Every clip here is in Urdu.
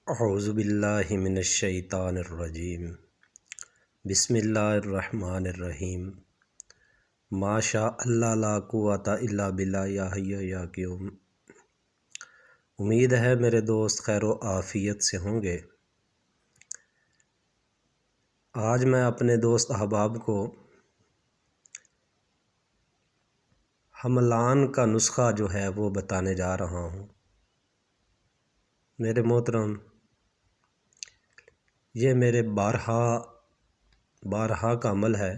اعوذ باللہ من الشیطان الرجیم بسم اللہ الرحمن الرحیم ما شاء اللہ لا قوت الا باللہ یا حی یا قیوم۔ امید ہے میرے دوست خیر و عافیت سے ہوں گے۔ آج میں اپنے دوست احباب کو حملان کا نسخہ جو ہے وہ بتانے جا رہا ہوں۔ میرے محترم، یہ میرے بارہا کا عمل ہے،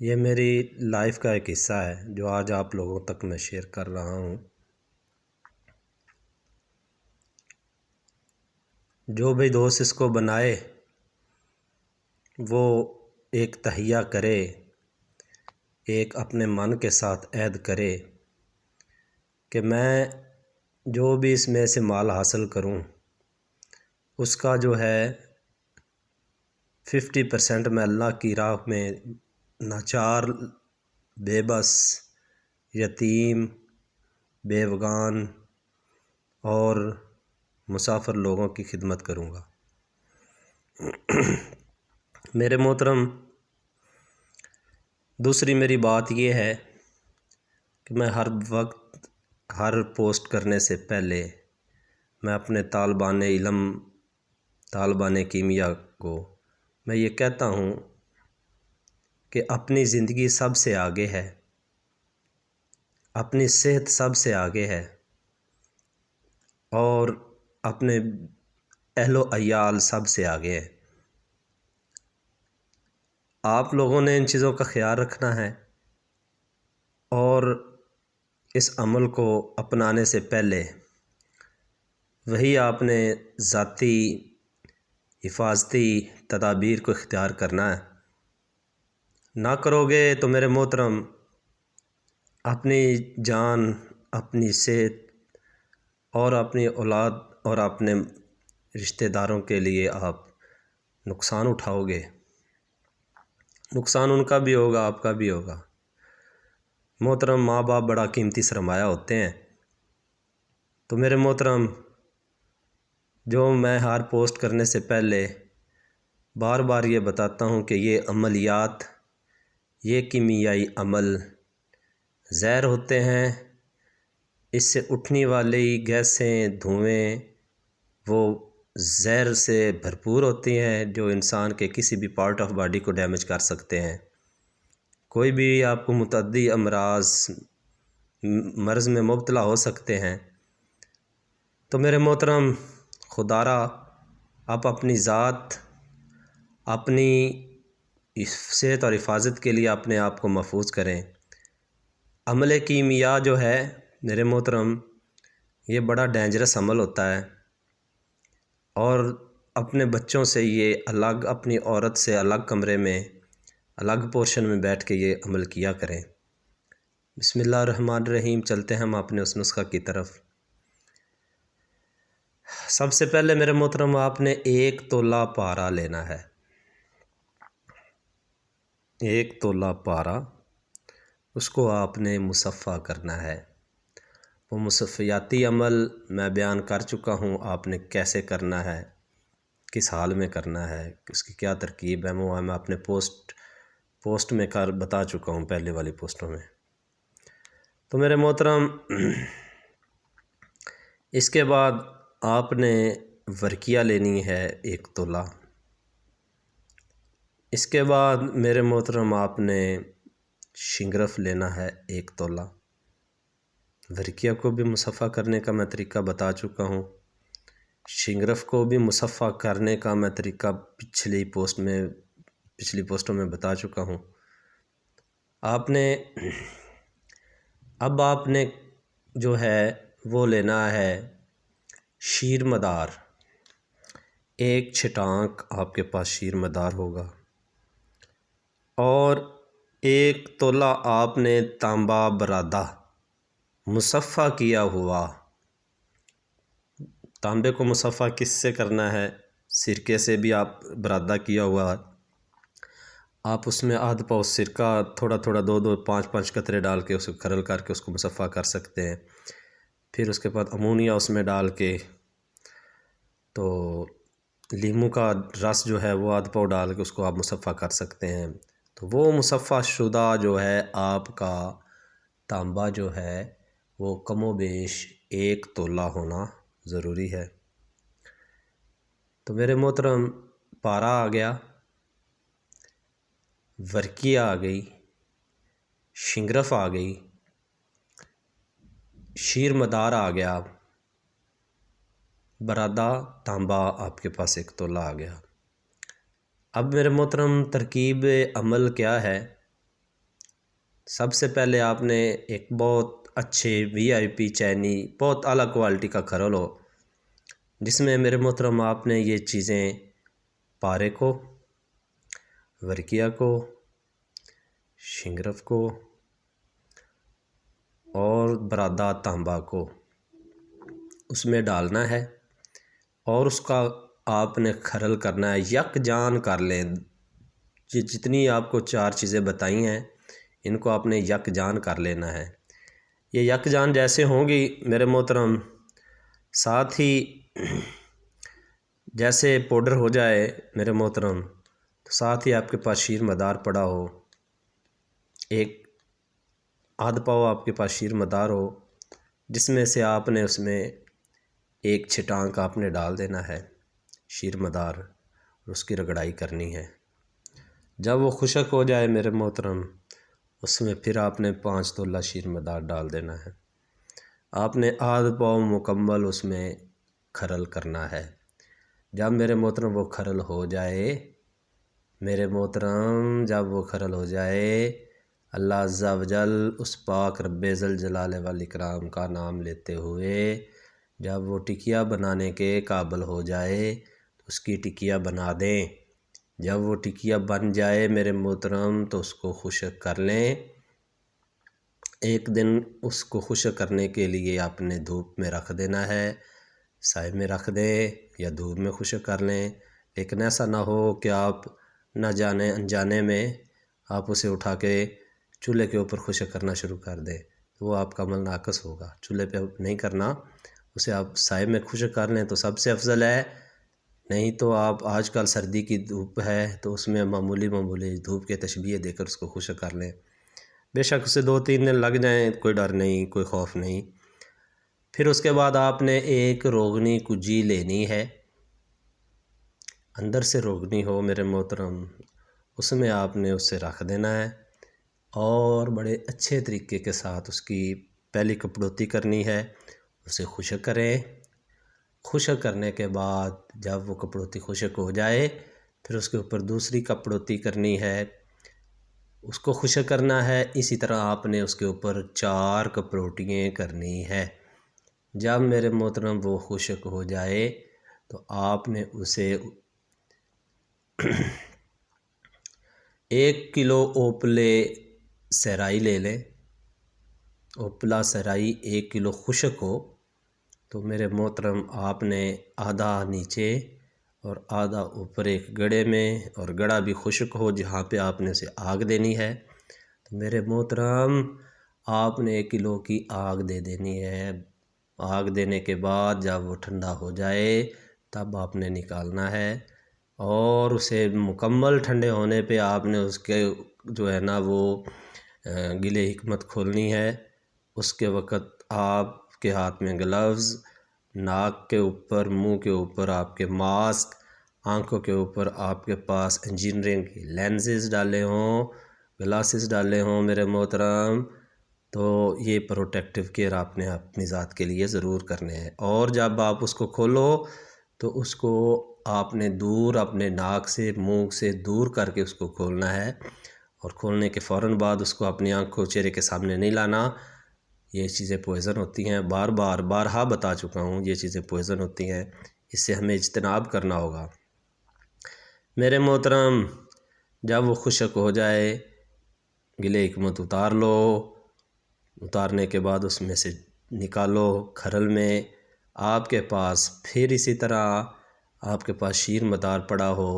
یہ میری لائف کا ایک حصہ ہے جو آج آپ لوگوں تک میں شیئر کر رہا ہوں۔ جو بھی دوست اس کو بنائے وہ ایک تہیہ کرے، ایک اپنے من کے ساتھ عہد کرے کہ میں جو بھی اس میں سے مال حاصل کروں اس کا جو ہے 50% میں اللہ کی راہ میں ناچار، بے بس، یتیم، بیوگان اور مسافر لوگوں کی خدمت کروں گا۔ میرے محترم، دوسری میری بات یہ ہے کہ میں ہر وقت ہر پوسٹ کرنے سے پہلے میں اپنے طالبان علم، طالبان کیمیا کو میں یہ کہتا ہوں کہ اپنی زندگی سب سے آگے ہے، اپنی صحت سب سے آگے ہے، اور اپنے اہل و عیال سب سے آگے ہے۔ آپ لوگوں نے ان چیزوں کا خیال رکھنا ہے اور اس عمل کو اپنانے سے پہلے وہی آپ نے ذاتی حفاظتی تدابیر کو اختیار کرنا ہے۔ نہ کرو گے تو میرے محترم اپنی جان، اپنی صحت اور اپنی اولاد اور اپنے رشتہ داروں کے لیے آپ نقصان اٹھاؤ گے۔ نقصان ان کا بھی ہوگا، آپ کا بھی ہوگا۔ محترم، ماں باپ بڑا قیمتی سرمایہ ہوتے ہیں۔ تو میرے محترم، جو میں ہر پوسٹ کرنے سے پہلے بار بار یہ بتاتا ہوں کہ یہ عملیات، یہ کیمیائی عمل زہر ہوتے ہیں، اس سے اٹھنے والی گیسیں، دھوئیں وہ زہر سے بھرپور ہوتی ہیں جو انسان کے کسی بھی پارٹ آف باڈی کو ڈیمیج کر سکتے ہیں۔ کوئی بھی آپ کو متعدی مرض میں مبتلا ہو سکتے ہیں۔ تو میرے محترم، خدارا آپ اپنی ذات، اپنی صحت اور حفاظت کے لیے اپنے آپ کو محفوظ کریں۔ عمل کیمیا جو ہے میرے محترم، یہ بڑا ڈینجرس عمل ہوتا ہے، اور اپنے بچوں سے یہ الگ، اپنی عورت سے الگ کمرے میں، الگ پورشن میں بیٹھ کے یہ عمل کیا کریں۔ بسم اللہ الرحمن الرحیم، چلتے ہیں ہم اپنے اس نسخہ کی طرف۔ سب سے پہلے میرے محترم، آپ نے 1 تولہ پارا لینا ہے۔ 1 تولہ پارا، اس کو آپ نے مصفہ کرنا ہے۔ وہ مصفیاتی عمل میں بیان کر چکا ہوں، آپ نے کیسے کرنا ہے، کس حال میں کرنا ہے، اس کی کیا ترکیب ہے، وہ میں اپنے پوسٹ میں بتا چکا ہوں، پہلے والی پوسٹوں میں۔ تو میرے محترم، اس کے بعد آپ نے ورقیہ لینی ہے 1 تولہ۔ اس کے بعد میرے محترم آپ نے شنگرف لینا ہے 1 تولہ۔ ورقیہ کو بھی مصفہ کرنے کا میں طریقہ بتا چکا ہوں، شنگرف کو بھی مصفہ کرنے کا میں طریقہ پچھلی پوسٹوں میں بتا چکا ہوں۔ اب آپ نے جو ہے وہ لینا ہے شیر مدار۔ 1 چھٹانک آپ کے پاس شیر مدار ہوگا، اور 1 تولہ آپ نے تانبا برادہ مصفہ کیا ہوا۔ تانبے کو مصفہ کس سے کرنا ہے؟ سرکے سے بھی آپ برادہ کیا ہوا، آپ اس میں آدھ پاؤ سرکہ، تھوڑا تھوڑا 2 5 قطرے ڈال کے اس کو کھرل کر کے اس کو مصفہ کر سکتے ہیں۔ پھر اس کے بعد امونیا اس میں ڈال کے تو لیموں کا رس جو ہے وہ آدھ پاؤ ڈال کے اس کو آپ مصفہ کر سکتے ہیں۔ تو وہ مصفہ شدہ جو ہے آپ کا تانبا جو ہے وہ کم و بیش 1 تولہ ہونا ضروری ہے۔ تو میرے محترم پارا آ گیا، ورکی آ گئی، شنگرف آ گئی، شیر مدار آ گیا، برادہ تانبا آپ کے پاس 1 تولہ آ گیا۔ اب میرے محترم ترکیب عمل کیا ہے؟ سب سے پہلے آپ نے ایک بہت اچھے VIP چینی بہت اعلیٰ کوالٹی کا کھرل ہو، جس میں میرے محترم آپ نے یہ چیزیں پارے کو، ورکیہ کو، شنگرف کو اور برادہ تانبا کو اس میں ڈالنا ہے، اور اس کا آپ نے کھرل کرنا ہے، یکجان کر لیں۔ یہ جتنی آپ کو 4 چیزیں بتائی ہیں ان کو آپ نے یکجان کر لینا ہے۔ یہ یکجان جیسے ہوں گی میرے محترم، ساتھ ہی جیسے پاؤڈر ہو جائے میرے محترم، تو ساتھ ہی آپ کے پاس شیر مدار پڑا ہو، 1 آدھ پاؤ آپ کے پاس شیر مدار ہو، جس میں سے آپ نے اس میں 1 چھٹانک آپ نے ڈال دینا ہے شیر مدار، اور اس کی رگڑائی کرنی ہے۔ جب وہ خشک ہو جائے میرے محترم، اس میں پھر آپ نے 5 تولہ شیر مدار ڈال دینا ہے۔ آپ نے آدھ پاؤ مکمل اس میں کھرل کرنا ہے۔ جب میرے محترم وہ کھرل ہو جائے میرے محترم، جب وہ کھرل ہو جائے، اللہ عز و جل اس پاک رب ذوالجلال والاکرام کا نام لیتے ہوئے جب وہ ٹکیا بنانے کے قابل ہو جائے تو اس کی ٹکیا بنا دیں۔ جب وہ ٹکیا بن جائے میرے محترم تو اس کو خشک کر لیں۔ 1 دن اس کو خشک کرنے کے لیے آپ نے دھوپ میں رکھ دینا ہے، سائے میں رکھ دیں یا دھوپ میں خشک کر لیں، لیکن ایسا نہ ہو کہ آپ نہ جانے انجانے میں آپ اسے اٹھا کے چولہے کے اوپر خشک کرنا شروع کر دیں، تو وہ آپ کا عمل ناقص ہوگا۔ چولہے پہ نہیں کرنا، اسے آپ سائے میں خشک کر لیں تو سب سے افضل ہے، نہیں تو آپ آج کل سردی کی دھوپ ہے تو اس میں معمولی دھوپ کے تشبیہ دے کر اس کو خشک کر لیں۔ بے شک اسے 2-3 دن لگ جائیں، کوئی ڈر نہیں، کوئی خوف نہیں۔ پھر اس کے بعد آپ نے 1 روغنی کجی لینی ہے، اندر سے روغنی ہو میرے محترم، اس میں آپ نے اسے رکھ دینا ہے، اور بڑے اچھے طریقے کے ساتھ اس کی پہلی کپڑوتی کرنی ہے۔ اسے خشک کریں، خشک کرنے کے بعد جب وہ کپڑوتی خشک ہو جائے پھر اس کے اوپر دوسری کپڑوتی کرنی ہے، اس کو خشک کرنا ہے۔ اسی طرح آپ نے اس کے اوپر 4 کپڑوٹیاں کرنی ہے۔ جب میرے محترم وہ خشک ہو جائے تو آپ نے اسے 1 کلو اوپلے سہرائی لے لیں۔ اوپلا سہرائی 1 کلو خشک ہو تو میرے محترم آپ نے آدھا نیچے اور آدھا اوپر ایک گڑے میں، اور گڑا بھی خشک ہو جہاں پہ آپ نے اسے آگ دینی ہے، تو میرے محترم آپ نے 1 کلو کی آگ دے دینی ہے۔ آگ دینے کے بعد جب وہ ٹھنڈا ہو جائے تب آپ نے نکالنا ہے، اور اسے مکمل ٹھنڈے ہونے پہ آپ نے اس کے جو ہے نا وہ گلے حکمت کھولنی ہے۔ اس کے وقت آپ کے ہاتھ میں گلوز، ناک کے اوپر، منہ کے اوپر آپ کے ماسک، آنکھوں کے اوپر آپ کے پاس انجینئرنگ کی لینزز ڈالے ہوں، گلاسز ڈالے ہوں میرے محترم، تو یہ پروٹیکٹیو کیئر آپ نے اپنی ذات کے لیے ضرور کرنے ہیں۔ اور جب آپ اس کو کھولو تو اس کو آپ نے دور اپنے ناک سے، منہ سے دور کر کے اس کو کھولنا ہے، اور کھولنے کے فوراً بعد اس کو اپنی آنکھوں چہرے کے سامنے نہیں لانا۔ یہ چیزیں پوائزن ہوتی ہیں، بارہا بتا چکا ہوں، یہ چیزیں پوائزن ہوتی ہیں، اس سے ہمیں اجتناب کرنا ہوگا۔ میرے محترم جب وہ خشک ہو جائے گلے حکمت اتار لو، اتارنے کے بعد اس میں سے نکالو کھرل میں۔ آپ کے پاس پھر اسی طرح آپ کے پاس شیر مدار پڑا ہو،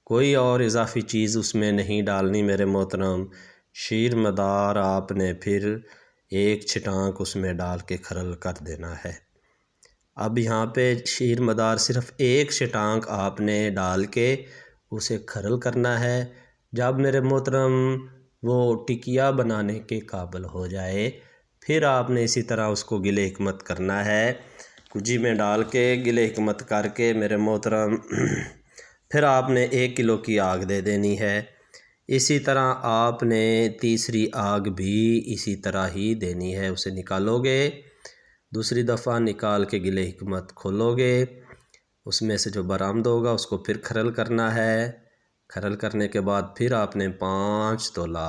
کوئی اور اضافی چیز اس میں نہیں ڈالنی میرے محترم، شیر مدار آپ نے پھر 1 چھٹانک اس میں ڈال کے کھرل کر دینا ہے۔ اب یہاں پہ شیر مدار صرف ایک شٹانک آپ نے ڈال کے اسے کھرل کرنا ہے۔ جب میرے محترم وہ ٹکیا بنانے کے قابل ہو جائے پھر آپ نے اسی طرح اس کو گل حکمت کرنا ہے، کجی میں ڈال کے گل حکمت کر کے میرے محترم پھر آپ نے 1 کلو کی آگ دے دینی ہے۔ اسی طرح آپ نے تیسری آگ بھی اسی طرح ہی دینی ہے، اسے نکالو گے، دوسری دفعہ نکال کے گل حکمت کھولو گے، اس میں سے جو برآمد ہوگا اس کو پھر کھرل کرنا ہے۔ کھرل کرنے کے بعد پھر آپ نے 5 تولہ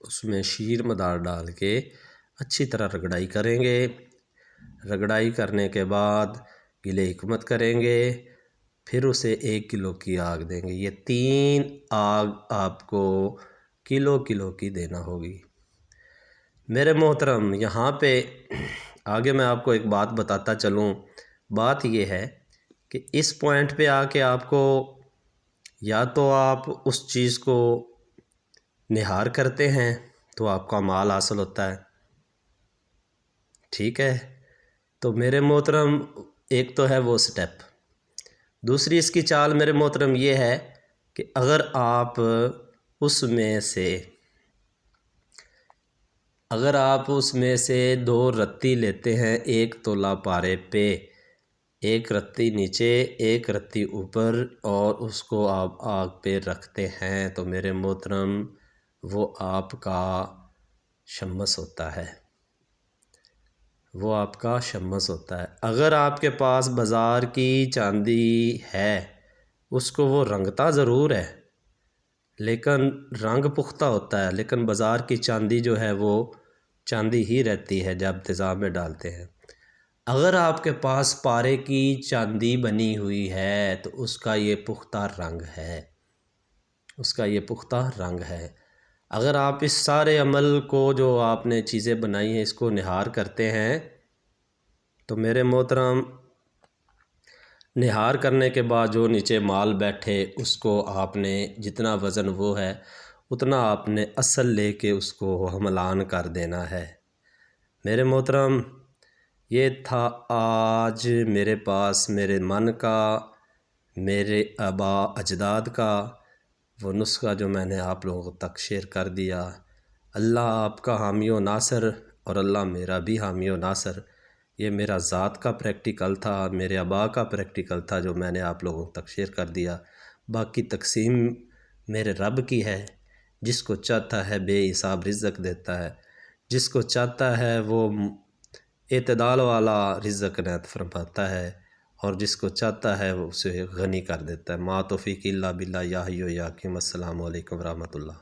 اس میں شیر مدار ڈال کے اچھی طرح رگڑائی کریں گے۔ رگڑائی کرنے کے بعد گل حکمت کریں گے، پھر اسے 1 کلو کی آگ دیں گے۔ یہ 3 آگ آپ کو کلو کلو کی دینا ہوگی۔ میرے محترم یہاں پہ آگے میں آپ کو ایک بات بتاتا چلوں، بات یہ ہے کہ اس پوائنٹ پہ آ کے آپ کو یا تو آپ اس چیز کو نہار کرتے ہیں تو آپ کا مال حاصل ہوتا ہے، ٹھیک ہے؟ تو میرے محترم ایک تو ہے وہ سٹیپ، دوسری اس کی چال میرے محترم یہ ہے کہ اگر آپ اس میں سے 2 رتی لیتے ہیں 1 تولہ پارے پہ، 1 رتی نیچے 1 رتی اوپر، اور اس کو آپ آگ پہ رکھتے ہیں تو میرے محترم وہ آپ کا شمس ہوتا ہے، وہ آپ کا شمس ہوتا ہے۔ اگر آپ کے پاس بازار کی چاندی ہے اس کو وہ رنگتا ضرور ہے لیکن رنگ پختہ ہوتا ہے، لیکن بازار کی چاندی جو ہے وہ چاندی ہی رہتی ہے جب تیزاب میں ڈالتے ہیں۔ اگر آپ کے پاس پارے کی چاندی بنی ہوئی ہے تو اس کا یہ پختہ رنگ ہے، اس کا یہ پختہ رنگ ہے۔ اگر آپ اس سارے عمل کو جو آپ نے چیزیں بنائی ہیں اس کو نہار کرتے ہیں تو میرے محترم نہار کرنے کے بعد جو نیچے مال بیٹھے اس کو آپ نے جتنا وزن وہ ہے اتنا آپ نے اصل لے کے اس کو حملان کر دینا ہے۔ میرے محترم یہ تھا آج میرے پاس میرے من کا، میرے آباء اجداد کا وہ نسخہ جو میں نے آپ لوگوں تک شیئر کر دیا۔ اللہ آپ کا حامی و ناصر اور اللہ میرا بھی حامی و ناصر۔ یہ میرا ذات کا پریکٹیکل تھا، میرے آباء کا پریکٹیکل تھا جو میں نے آپ لوگوں تک شیئر کر دیا۔ باقی تقسیم میرے رب کی ہے، جس کو چاہتا ہے بے حساب رزق دیتا ہے، جس کو چاہتا ہے وہ اعتدال والا رزق عنایت فرماتا ہے، اور جس کو چاہتا ہے وہ اسے غنی کر دیتا ہے۔ ما توفیق الا باللہ، یا حی و یا قیوم۔ السلام علیکم ورحمۃ اللہ۔